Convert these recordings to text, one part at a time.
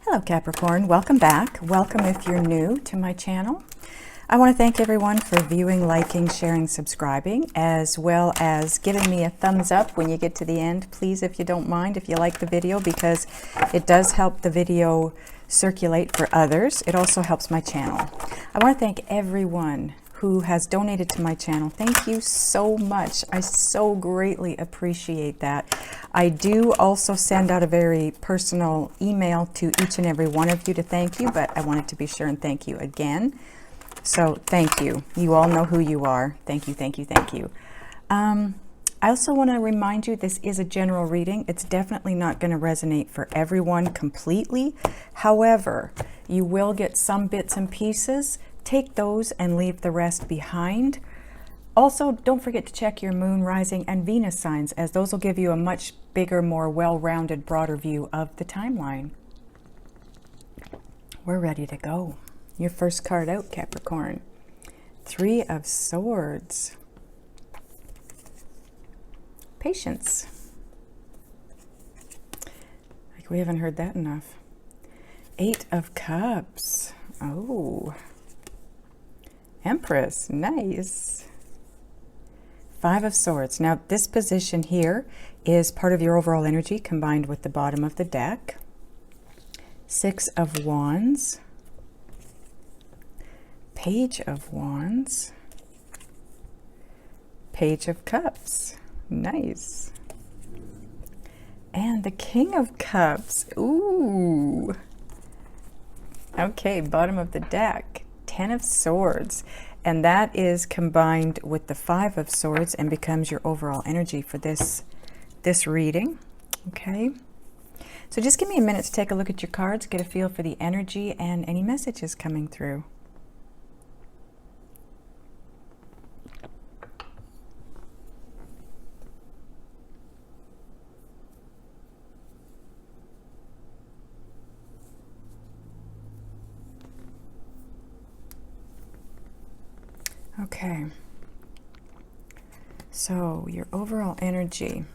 Hello Capricorn, welcome back. Welcome if you're new to my channel. I want to thank everyone for viewing, liking, sharing, subscribing, as well as giving me a thumbs up when you get to the end. Please, if you don't mind, if you like the video, because it does help the video circulate for others. It also helps my channel. I want to thank everyone who has donated to my channel. Thank you so much. I so greatly appreciate that. I do also send out a very personal email to each and every one of you to thank you, but I wanted to be sure and thank you again. So thank you. You all know who you are. Thank you, thank you, thank you. I also want to remind you this is a general reading. It's definitely not going to resonate for everyone completely. However, you will get some bits and pieces. Take those and leave the rest behind. Also, don't forget to check your moon, rising, and Venus signs, as those will give you a much bigger, more well-rounded, broader view of the timeline. We're ready to go. Your first card out, Capricorn. Three of Swords. Patience. Like we haven't heard that enough. Eight of Cups. Oh. Empress, nice. Five of Swords. Now this position here is part of your overall energy combined with the bottom of the deck. Six of Wands. Page of Wands. Page of Cups. Nice. And the King of Cups. Ooh. Okay, bottom of the deck. Ten of Swords, and that is combined with the Five of Swords and becomes your overall energy for this reading. Okay, so just give me a minute to take a look at your cards, get a feel for the energy and any messages coming through. Okay, so your overall energy,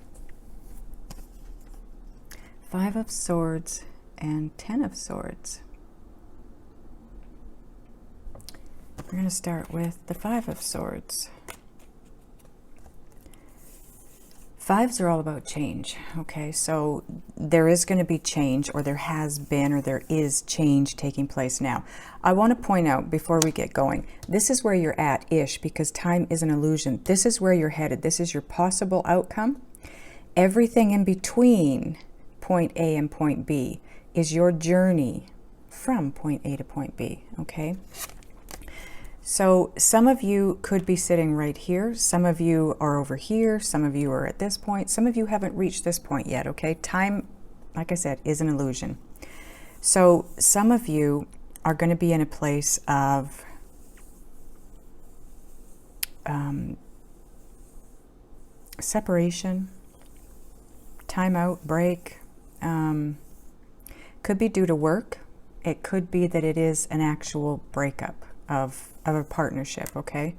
Five of Swords and Ten of Swords. We're going to start with the Five of Swords. Fives are all about change. Okay, so there is going to be change, or there has been, or there is change taking place now. I want to point out before we get going, this is where you're at-ish, because time is an illusion. This is where you're headed. This is your possible outcome. Everything in between point A and point B is your journey from point A to point B, okay? So some of you could be sitting right here. Some of you are over here. Some of you are at this point. Some of you haven't reached this point yet, okay? Time, like I said, is an illusion. So some of you are going to be in a place of separation, time out, break. Could be due to work. It could be that it is an actual breakup of a partnership, okay?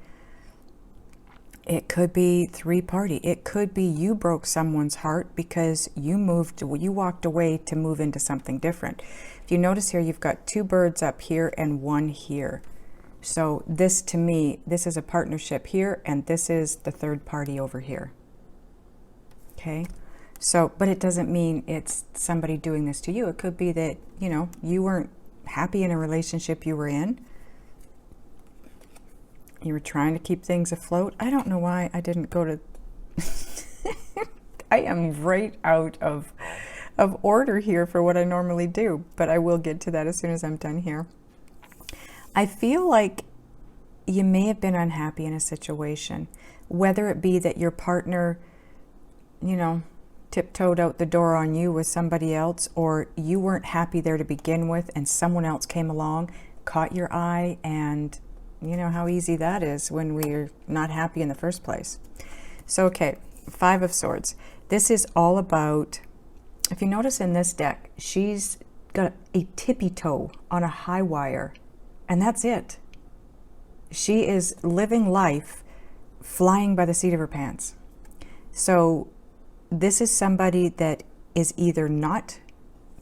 It could be three-party. It could be you broke someone's heart because you walked away to move into something different. If you notice here, you've got two birds up here and one here. So this, to me, this is a partnership here, and this is the third party over here. Okay? So, but it doesn't mean it's somebody doing this to you. It could be that, you know, you weren't happy in a relationship you were in. You were trying to keep things afloat. I don't know why I didn't go to... I am right out of order here for what I normally do, but I will get to that as soon as I'm done here. I feel like you may have been unhappy in a situation, whether it be that your partner, you know, tiptoed out the door on you with somebody else, or you weren't happy there to begin with and someone else came along, caught your eye, and you know how easy that is when we're not happy in the first place. So, okay, Five of Swords. This is all about, if you notice in this deck, she's got a tippy toe on a high wire, and that's it. She is living life flying by the seat of her pants. So this is somebody that is either not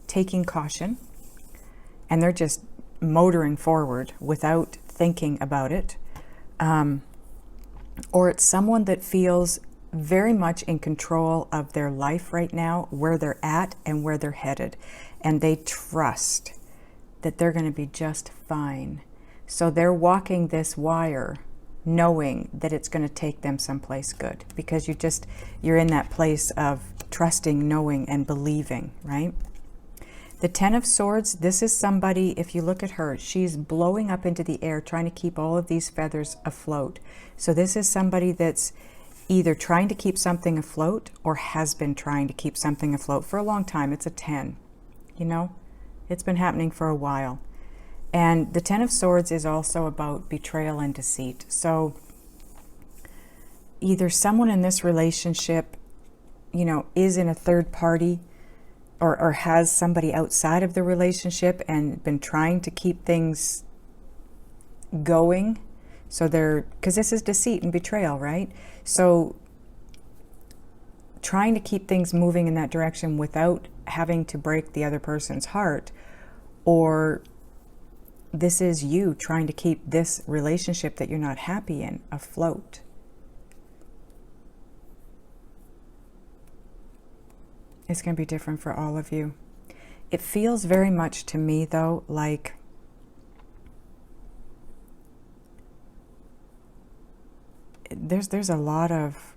taking caution, and they're just motoring forward without thinking about it. Or it's someone that feels very much in control of their life right now, where they're at and where they're headed. And they trust that they're going to be just fine. So they're walking this wire knowing that it's going to take them someplace good, because you're in that place of trusting, knowing, and believing, right? The Ten of Swords, this is somebody, if you look at her, she's blowing up into the air, trying to keep all of these feathers afloat. So this is somebody that's either trying to keep something afloat or has been trying to keep something afloat for a long time. It's a 10, you know? It's been happening for a while. And the Ten of Swords is also about betrayal and deceit. So either someone in this relationship, you know, is in a third party, or has somebody outside of the relationship and been trying to keep things going. So because this is deceit and betrayal, right? So trying to keep things moving in that direction without having to break the other person's heart, or this is you trying to keep this relationship that you're not happy in afloat. It's going to be different for all of you. It feels very much to me, though, like there's a lot of,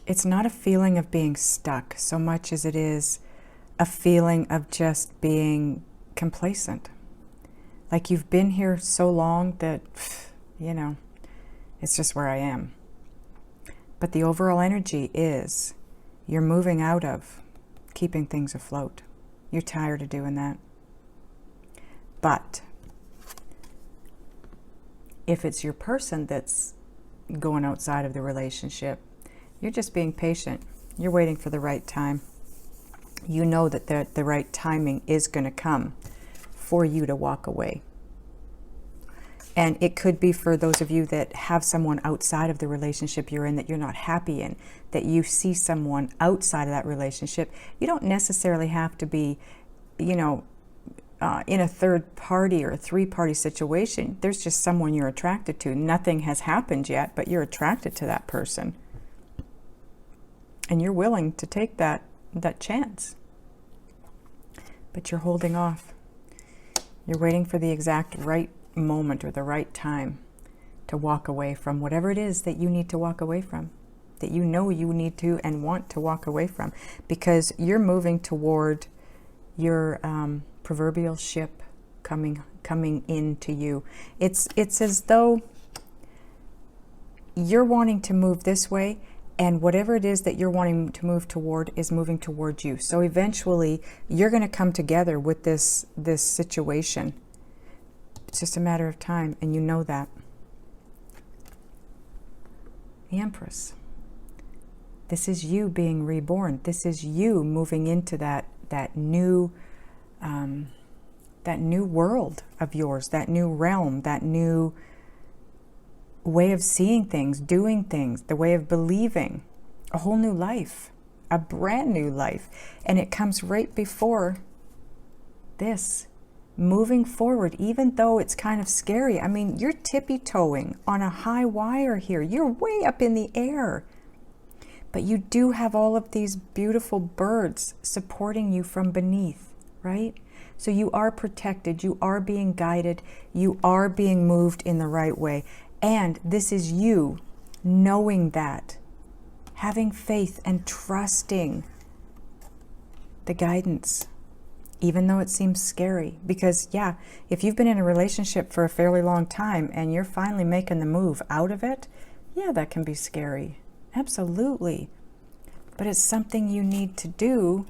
it's not a feeling of being stuck so much as it is a feeling of just being complacent. Like you've been here so long that, you know, it's just where I am. But the overall energy is you're moving out of keeping things afloat. You're tired of doing that. But if it's your person that's going outside of the relationship, you're just being patient. You're waiting for the right time. You know that the right timing is going to come for you to walk away. And it could be for those of you that have someone outside of the relationship you're in that you're not happy in, that you see someone outside of that relationship. You don't necessarily have to be, you know, in a third party or a three-party situation. There's just someone you're attracted to. Nothing has happened yet, but you're attracted to that person. And you're willing to take that chance. But you're holding off. You're waiting for the exact right moment or the right time to walk away from whatever it is that you need to walk away from, that you know you need to and want to walk away from, because you're moving toward your proverbial ship coming into you. It's as though you're wanting to move this way, and whatever it is that you're wanting to move toward is moving toward you. So eventually you're going to come together with this situation. It's just a matter of time, and you know that. The Empress. This is you being reborn. This is you moving into that new world of yours, that new realm, that new way of seeing things, doing things, the way of believing, a whole new life, a brand new life. And it comes right before this. Moving forward, even though it's kind of scary. I mean, you're tippy-toeing on a high wire here. You're way up in the air. But you do have all of these beautiful birds supporting you from beneath, right? So you are protected. You are being guided. You are being moved in the right way. And this is you knowing that, having faith and trusting the guidance. Even though it seems scary, because yeah, if you've been in a relationship for a fairly long time and you're finally making the move out of it, yeah, that can be scary. Absolutely. But it's something you need to do,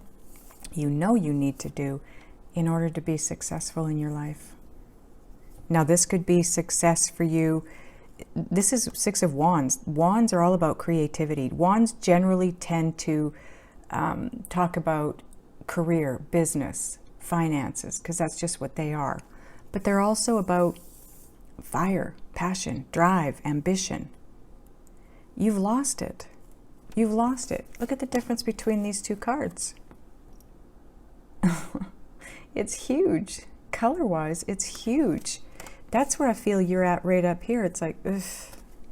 you know you need to do, in order to be successful in your life. Now, this could be success for you. This is Six of Wands. Wands are all about creativity. Wands generally tend to talk about career, business, finances, because that's just what they are. But they're also about fire, passion, drive, ambition. You've lost it. You've lost it. Look at the difference between these two cards. It's huge. Color-wise, it's huge. That's where I feel you're at right up here. It's like, ugh,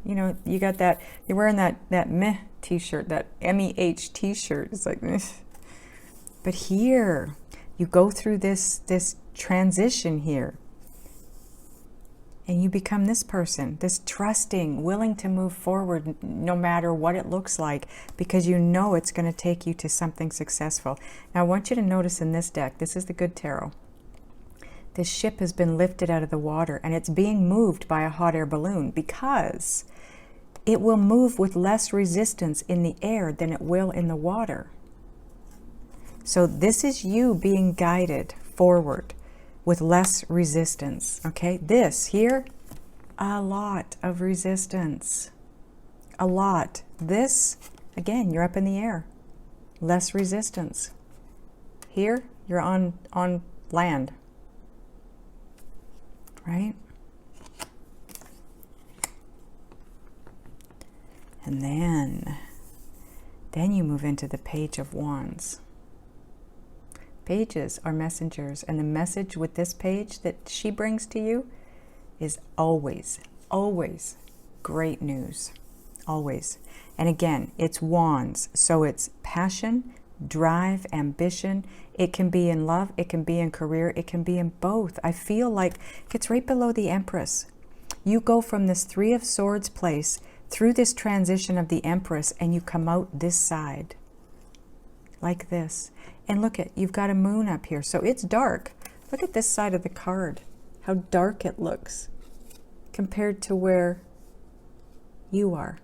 you know, you got that, you're wearing that meh t-shirt, that MEH t-shirt. It's like, ugh. But here, you go through this transition here. And you become this person, this trusting, willing to move forward no matter what it looks like, because you know it's going to take you to something successful. Now, I want you to notice in this deck, this is the good tarot. This ship has been lifted out of the water, and it's being moved by a hot air balloon because it will move with less resistance in the air than it will in the water. So this is you being guided forward with less resistance, okay? This here, a lot of resistance, a lot. This, again, you're up in the air, less resistance. Here, you're on land, right? And then you move into the Page of Wands. Pages are messengers, and the message with this page that she brings to you is always, always great news. Always. And again, it's wands, so it's passion, drive, ambition. It can be in love, it can be in career, it can be in both. I feel like it's right below the Empress. You go from this Three of Swords place through this transition of the Empress, and you come out this side like this. And look at, you've got a moon up here, so it's dark. Look at this side of the card, how dark it looks compared to where you are.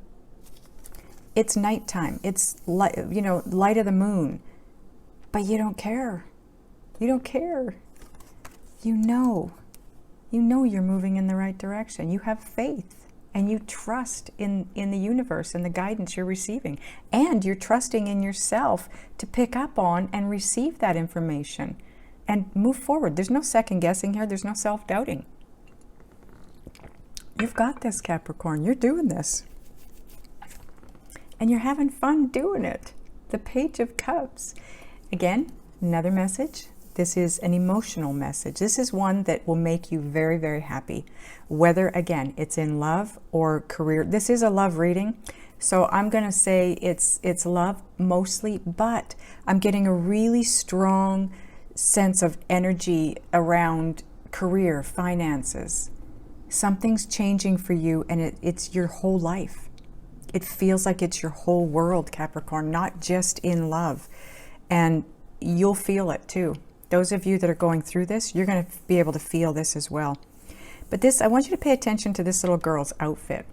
It's nighttime, it's light, you know, light of the moon, but you don't care. You don't care. You know you're moving in the right direction. You have faith. And you trust in the universe and the guidance you're receiving. And you're trusting in yourself to pick up on and receive that information and move forward. There's no second guessing here. There's no self-doubting. You've got this, Capricorn. You're doing this. And you're having fun doing it. The Page of Cups. Again, another message. This is an emotional message. This is one that will make you very, very happy. Whether, again, it's in love or career. This is a love reading, so I'm going to say it's love mostly, but I'm getting a really strong sense of energy around career, finances. Something's changing for you, and it's your whole life. It feels like it's your whole world, Capricorn, not just in love. And you'll feel it too. Those of you that are going through this, you're going to be able to feel this as well. But this, I want you to pay attention to this little girl's outfit.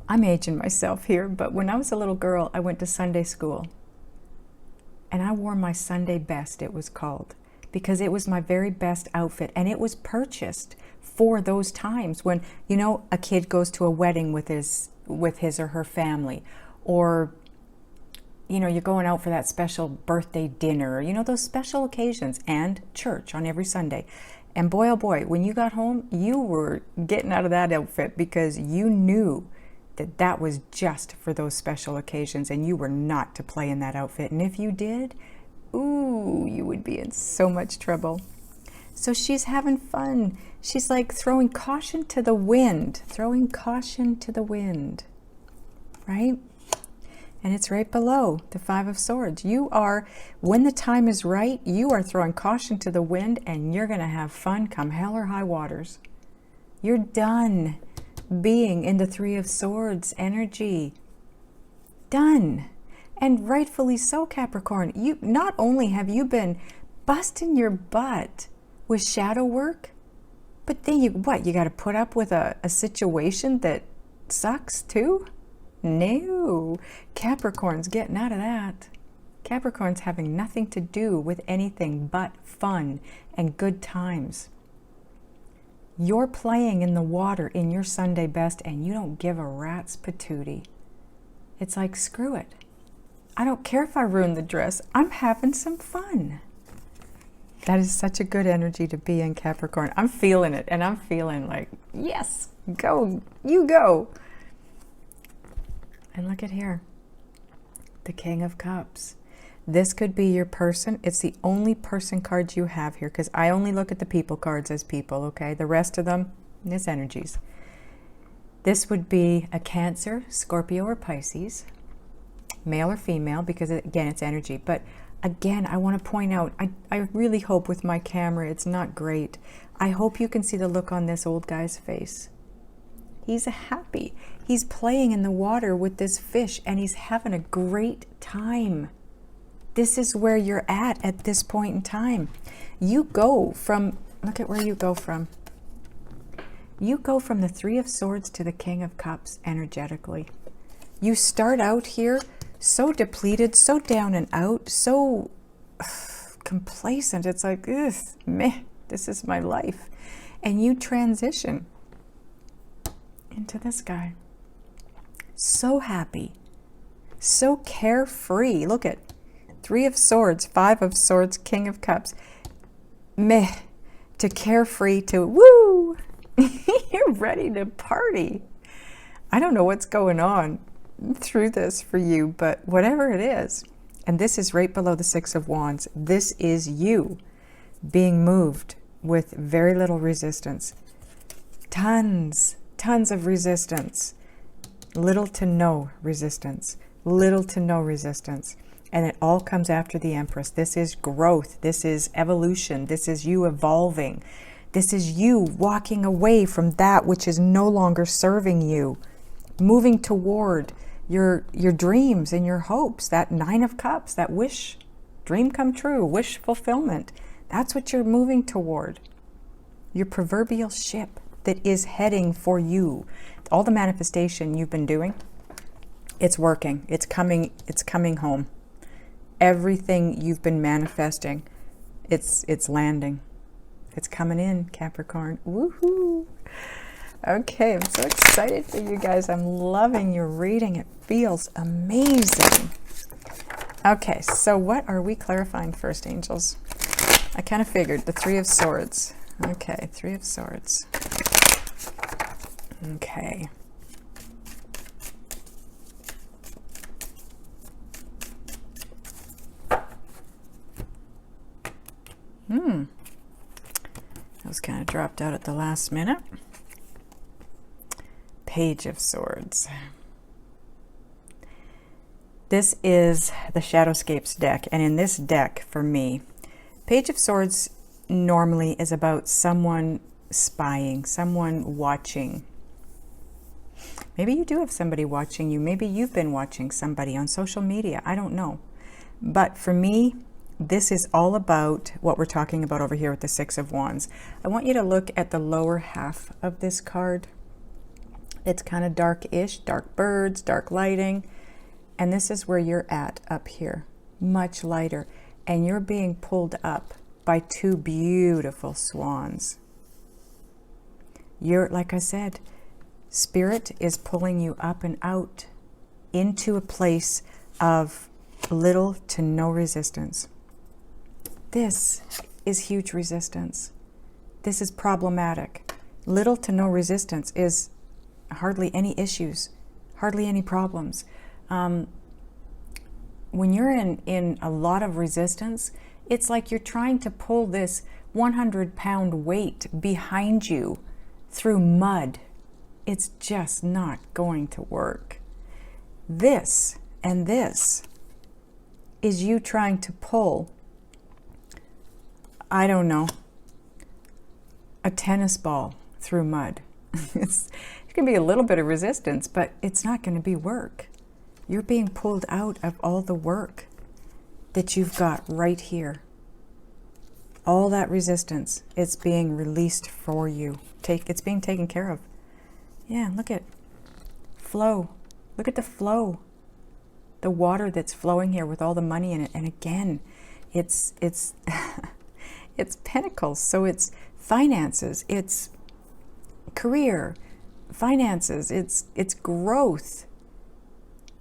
I'm aging myself here, but when I was a little girl, I went to Sunday school. And I wore my Sunday best, it was called, because it was my very best outfit. And it was purchased for those times when, you know, a kid goes to a wedding with his or her family, or you know, you're going out for that special birthday dinner, you know, those special occasions, and church on every Sunday. And boy, oh boy, when you got home, you were getting out of that outfit because you knew that that was just for those special occasions, and you were not to play in that outfit. And if you did, ooh, you would be in so much trouble. So she's having fun. She's like throwing caution to the wind, right? And it's right below the Five of Swords. You are, when the time is right, you are throwing caution to the wind, and you're going to have fun come hell or high waters. You're done being in the Three of Swords energy. Done. And rightfully so, Capricorn. You not only have you been busting your butt with shadow work, but then you got to put up with a situation that sucks too? No, Capricorn's getting out of that. Capricorn's having nothing to do with anything but fun and good times. You're playing in the water in your Sunday best, and you don't give a rat's patootie. It's like, screw it. I don't care if I ruin the dress. I'm having some fun. That is such a good energy to be in, Capricorn. I'm feeling it, and I'm feeling like, yes, go, you go. And look at here, the King of Cups. This could be your person. It's the only person cards you have here, because I only look at the people cards as people, okay? The rest of them is energies. This would be a Cancer, Scorpio, or Pisces, male or female, because again, it's energy. But again, I want to point out, I really hope with my camera, it's not great. I hope you can see the look on this old guy's face. He's happy. He's playing in the water with this fish, and he's having a great time. This is where you're at this point in time. You go from, look at where you go from. You go from the Three of Swords to the King of Cups energetically. You start out here so depleted, so down and out, so complacent. It's like, ugh, meh, this is my life. And you transition into this guy. So happy, so carefree. Look at Three of Swords, Five of Swords, King of Cups. Meh, to carefree, to woo. You're ready to party. I don't know what's going on through this for you, but whatever it is, and this is right below the Six of Wands, this is you being moved with very little resistance. Tons of resistance. Little to no resistance. Little to no resistance. And it all comes after the Empress. This is growth. This is evolution. This is you evolving. This is you walking away from that which is no longer serving you. Moving toward your dreams and your hopes. That Nine of Cups, that wish, dream come true, wish fulfillment. That's what you're moving toward. Your proverbial ship that is heading for you. All the manifestation you've been doing, it's working. It's coming home. Everything you've been manifesting, it's landing. It's coming in, Capricorn. Woohoo! Okay, I'm so excited for you guys. I'm loving your reading. It feels amazing. Okay, so what are we clarifying first, angels? I kind of figured the Three of Swords. Okay, Three of Swords. Okay. Those kind of dropped out at the last minute. Page of Swords. This is the Shadowscapes deck, and in this deck, for me, Page of Swords normally is about someone spying, someone watching. Maybe you do have somebody watching you. Maybe you've been watching somebody on social media. I don't know. But for me, this is all about what we're talking about over here with the Six of Wands. I want you to look at the lower half of this card. It's kind of dark-ish, dark birds, dark lighting. And this is where you're at up here, much lighter. And you're being pulled up by two beautiful swans. You're, like I said, Spirit is pulling you up and out into a place of little to no resistance. This is huge resistance. This is problematic. Little to no resistance is hardly any issues, hardly any problems. When you're in a lot of resistance, it's like you're trying to pull this 100-pound weight behind you through mud. It's just not going to work. This and this is you trying to pull, I don't know, a tennis ball through mud. It can be a little bit of resistance, but it's not going to be work. You're being pulled out of all the work that you've got right here. All that resistance, it's being released for you. It's being taken care of. Yeah, look at flow. Look at the flow. The water that's flowing here with all the money in it. And again, it's it's pentacles. So it's finances, it's career, finances, it's growth.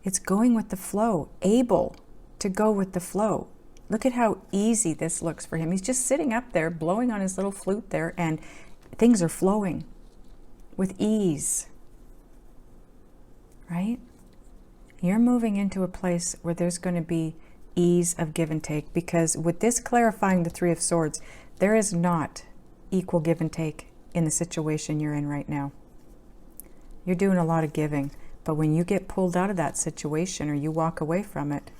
It's going with the flow, able to go with the flow. Look at how easy this looks for him. He's just sitting up there, blowing on his little flute there, and things are flowing with ease, right? You're moving into a place where there's going to be ease of give and take, because with this clarifying the Three of Swords, there is not equal give and take in the situation you're in right now. You're doing a lot of giving, but when you get pulled out of that situation or you walk away from it,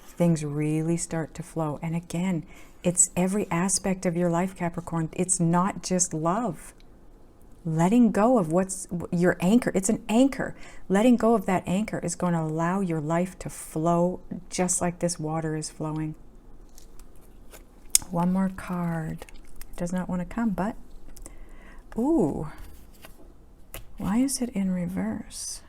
things really start to flow. And again, it's every aspect of your life, Capricorn. It's not just love. Letting go of what's your anchor. It's an anchor. Letting go of that anchor is going to allow your life to flow just like this water is flowing. One more card. Does not want to come, but ooh, why is it in reverse?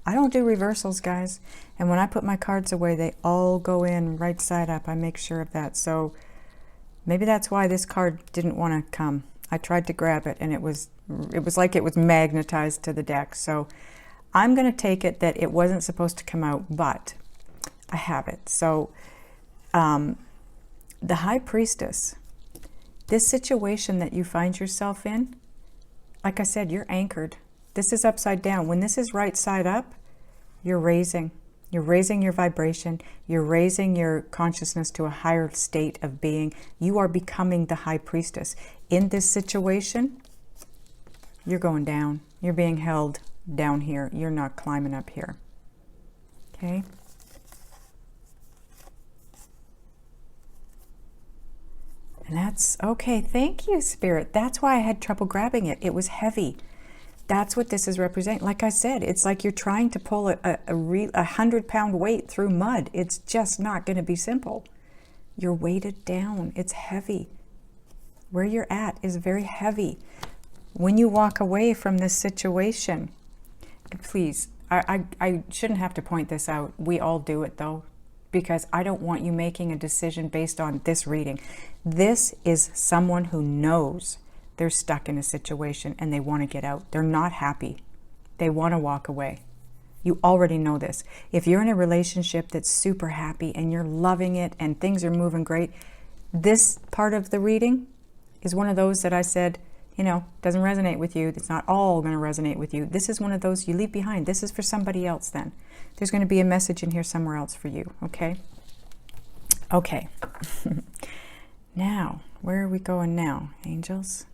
I don't do reversals, guys. And when I put my cards away, they all go in right side up. I make sure of that. So maybe that's why this card didn't want to come. I tried to grab it and it was like it was magnetized to the deck. So I'm going to take it that it wasn't supposed to come out, but I have it. So the High Priestess, this situation that you find yourself in, like I said, you're anchored. This is upside down. When this is right side up, you're raising. You're raising your vibration. You're raising your consciousness to a higher state of being. You are becoming the High Priestess. In this situation, you're going down. You're being held down here. You're not climbing up here. Okay? And that's okay. Thank you, Spirit. That's why I had trouble grabbing it. It was heavy. That's what this is representing. Like I said, it's like you're trying to pull a 100-pound weight through mud. It's just not going to be simple. You're weighted down. It's heavy. Where you're at is very heavy. When you walk away from this situation, please, I shouldn't have to point this out. We all do it though, because I don't want you making a decision based on this reading. This is someone who knows they're stuck in a situation and they want to get out. They're not happy. They want to walk away. You already know this. If you're in a relationship that's super happy and you're loving it and things are moving great, this part of the reading is one of those that I said, you know, doesn't resonate with you. It's not all going to resonate with you. This is one of those you leave behind. This is for somebody else then. There's going to be a message in here somewhere else for you, okay? Okay. Now, where are we going now, angels?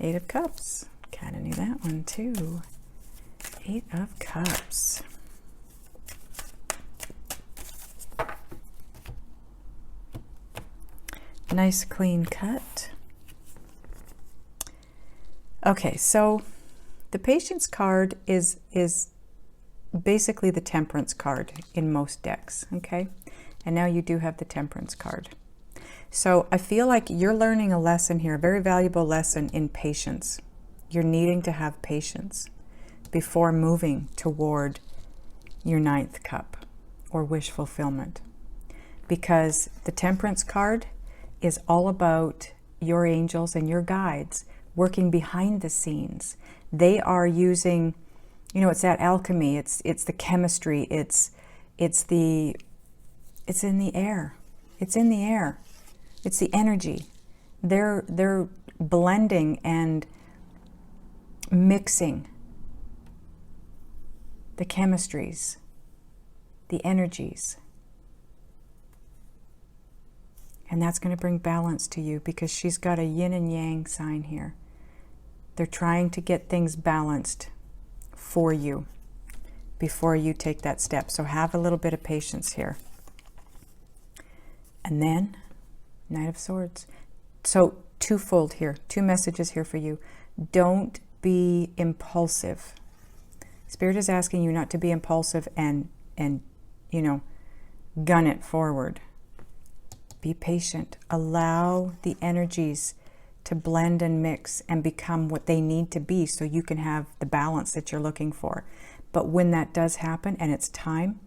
8 of Cups. Kind of knew that one too. 8 of Cups. Nice clean cut. Okay, so the Patience card is basically the Temperance card in most decks, okay? And now you do have the Temperance card. So I feel like you're learning a lesson here, a very valuable lesson in patience. You're needing to have patience before moving toward your 9th cup or wish fulfillment. Because the Temperance card is all about your angels and your guides working behind the scenes. They are using, you know, it's that alchemy, it's the chemistry, it's in the air. It's in the air. It's the energy. They're blending and mixing the chemistries, the energies. And that's going to bring balance to you because she's got a yin and yang sign here. They're trying to get things balanced for you before you take that step. So have a little bit of patience here. And then Knight of Swords. So twofold here, 2 messages here for you. Don't be impulsive. Spirit is asking you not to be impulsive and you know, gun it forward. Be patient. Allow the energies to blend and mix and become what they need to be so you can have the balance that you're looking for. But when that does happen and it's time,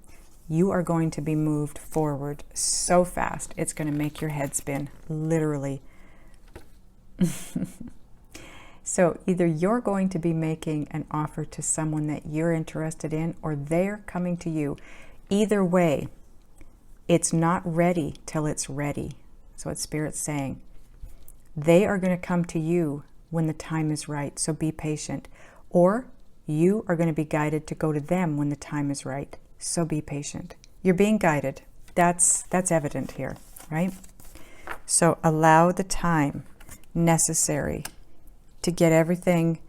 you are going to be moved forward so fast, it's going to make your head spin, literally. So either you're going to be making an offer to someone that you're interested in, or they're coming to you. Either way, it's not ready till it's ready. That's what Spirit's saying. They are going to come to you when the time is right, so be patient. Or you are going to be guided to go to them when the time is right. So be patient. You're being guided. That's evident here, right? So allow the time necessary to get everything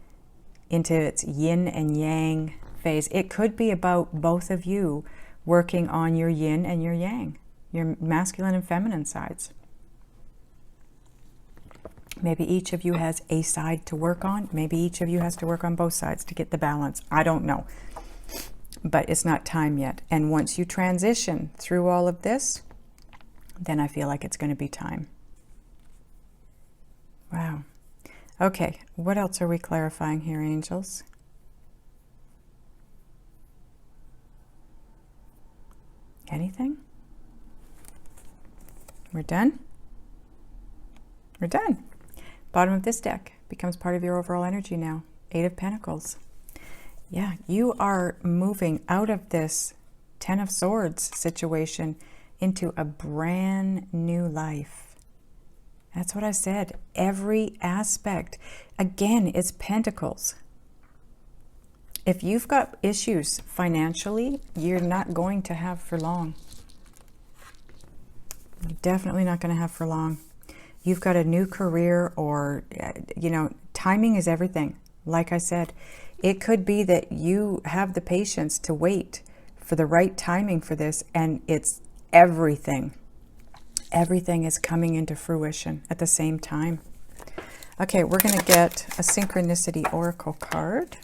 into its yin and yang phase. It could be about both of you working on your yin and your yang, your masculine and feminine sides. Maybe each of you has a side to work on. Maybe each of you has to work on both sides to get the balance. I don't know. But it's not time yet. And once you transition through all of this, then I feel like it's going to be time. Wow. Okay, what else are we clarifying here, angels? Anything? We're done? We're done. Bottom of this deck becomes part of your overall energy now. 8 of Pentacles. Yeah, you are moving out of this 10 of Swords situation into a brand new life. That's what I said. Every aspect. Again, it's Pentacles. If you've got issues financially, you're not going to have for long. You're definitely not going to have for long. You've got a new career, or, you know, timing is everything. Like I said, it could be that you have the patience to wait for the right timing for this, and it's everything. Everything is coming into fruition at the same time. Okay, we're going to get a Synchronicity Oracle card.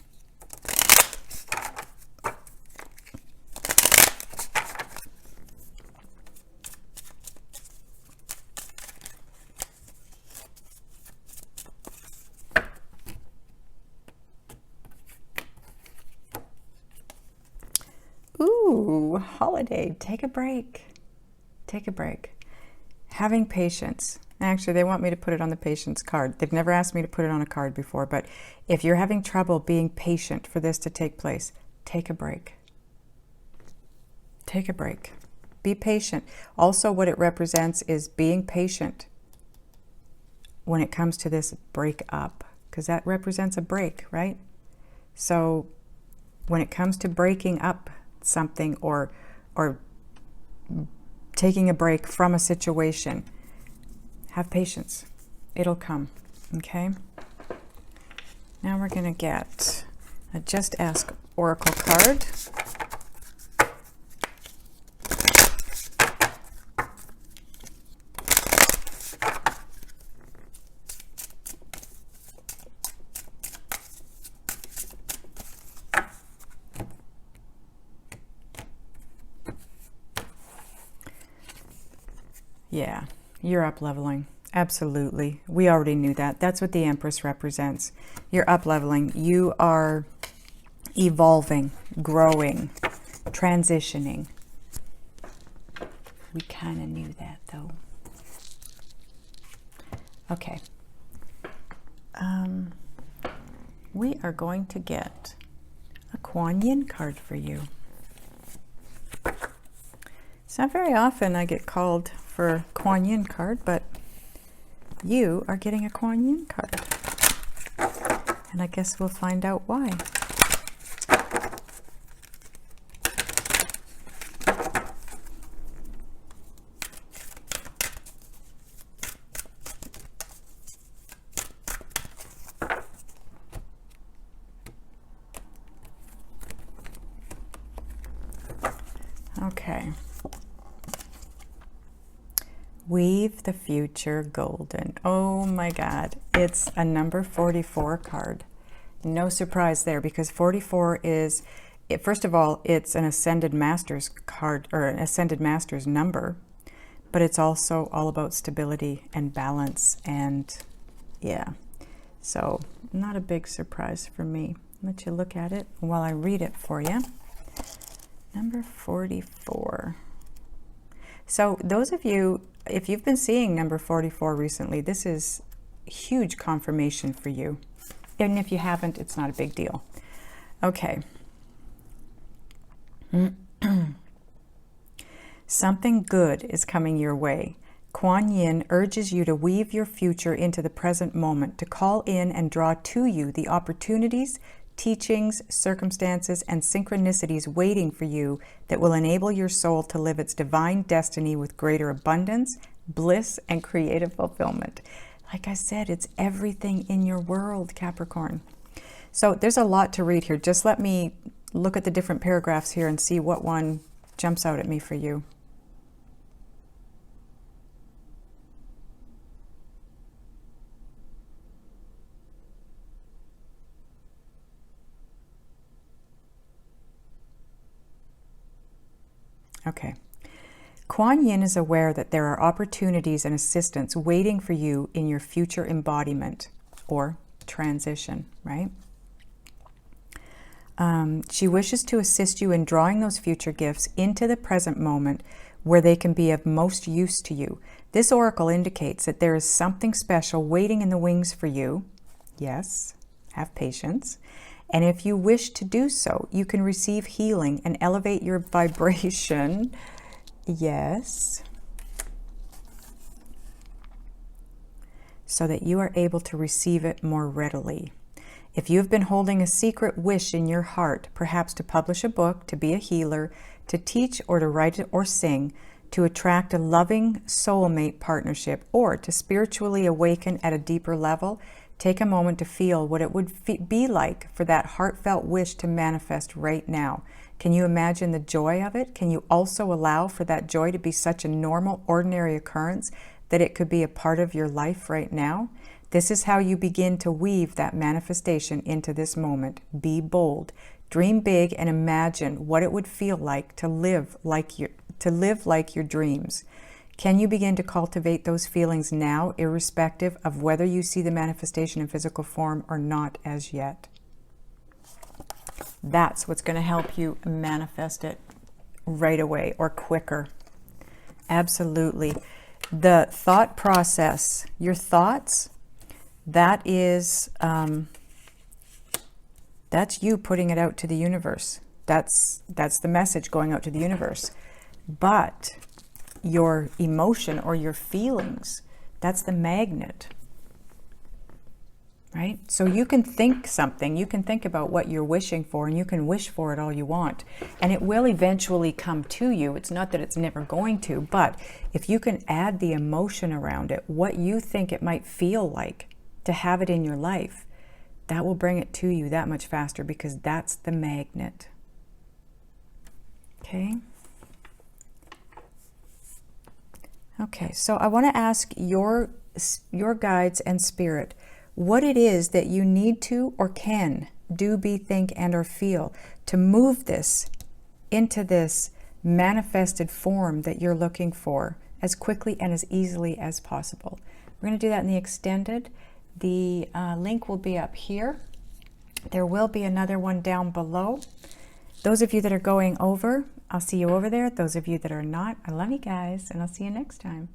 Ooh, holiday. Take a break. Take a break. Having patience. Actually, they want me to put it on the patience card. They've never asked me to put it on a card before, but if you're having trouble being patient for this to take place, take a break. Take a break. Be patient. Also, what it represents is being patient when it comes to this break up, because that represents a break, right? So when it comes to breaking up something or taking a break from a situation, have patience. It'll come. Okay? Now we're going to get a Just Ask Oracle card. Yeah, you're up leveling. Absolutely. We already knew that. That's what the Empress represents. You're up leveling. You are evolving, growing, transitioning. We kind of knew that, though. Okay. We are going to get a Kuan Yin card for you. It's not very often I get called for a Kuan Yin card, but you are getting a Kuan Yin card. And I guess we'll find out why. Okay. Weave the future golden. Oh my God. It's a number 44 card. No surprise there, because 44 is, first of all, it's an Ascended Masters card, or an Ascended Masters number, but it's also all about stability and balance, and yeah. So not a big surprise for me. Let you look at it while I read it for you. Number 44. So those of you, if you've been seeing number 44 recently, this is huge confirmation for you. And if you haven't, it's not a big deal. Okay. Something good is coming your way. Kuan Yin urges you to weave your future into the present moment, to call in and draw to you the opportunities, teachings, circumstances, and synchronicities waiting for you that will enable your soul to live its divine destiny with greater abundance, bliss, and creative fulfillment. Like I said, it's everything in your world, Capricorn. So there's a lot to read here. Just let me look at the different paragraphs here and see what one jumps out at me for you. Okay. Kuan Yin is aware that there are opportunities and assistance waiting for you in your future embodiment or transition, right? She wishes to assist you in drawing those future gifts into the present moment where they can be of most use to you. This oracle indicates that there is something special waiting in the wings for you. Yes, have patience. And if you wish to do so, you can receive healing and elevate your vibration. Yes. So that you are able to receive it more readily. If you have been holding a secret wish in your heart, perhaps to publish a book, to be a healer, to teach or to write or sing, to attract a loving soulmate partnership, or to spiritually awaken at a deeper level, take a moment to feel what it would be like for that heartfelt wish to manifest right now. Can you imagine the joy of it? Can you also allow for that joy to be such a normal, ordinary occurrence that it could be a part of your life right now? This is how you begin to weave that manifestation into this moment. Be bold, dream big, and imagine what it would feel like to live like your dreams. Can you begin to cultivate those feelings now, irrespective of whether you see the manifestation in physical form or not as yet? That's what's going to help you manifest it right away or quicker. Absolutely. The thought process, your thoughts, that is, that's you putting it out to the universe. That's the message going out to the universe. But your emotion or your feelings, that's the magnet, right? So you can think something, you can think about what you're wishing for, and you can wish for it all you want, and it will eventually come to you. It's not that it's never going to, but if you can add the emotion around it, what you think it might feel like to have it in your life, that will bring it to you that much faster, because that's the magnet. Okay? Okay, so I want to ask your guides and spirit what it is that you need to or can do, be, think, and or feel to move this into this manifested form that you're looking for as quickly and as easily as possible. We're going to do that in the extended. The link will be up here. There will be another one down below. Those of you that are going over, I'll see you over there. Those of you that are not, I love you guys, and I'll see you next time.